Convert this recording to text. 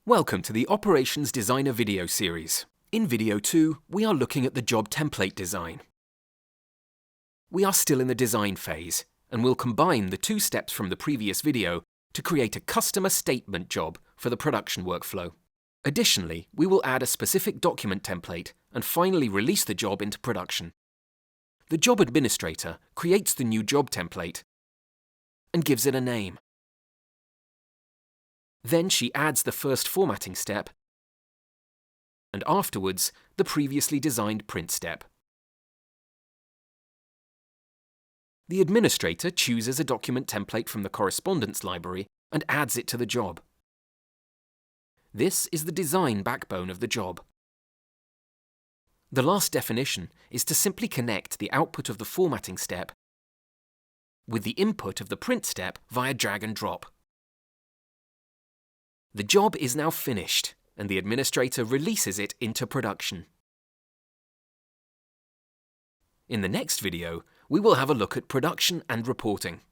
Welcome to the Operations Designer video series. In video 2, we are looking at the job template design. We are still in the design phase, and will combine the two steps from the previous video to create a customer statement job for the production workflow. Additionally, we will add a specific document template and finally release the job into production. The job administrator creates the new job template and gives it a name. Then she adds the first formatting step, and afterwards, the previously designed print step. The administrator chooses a document template from the correspondence library and adds it to the job. This is the design backbone of the job. The last definition is to simply connect the output of the formatting step with the input of the print step via drag and drop. The job is now finished, and the administrator releases it into production. In the next video, we will have a look at production and reporting.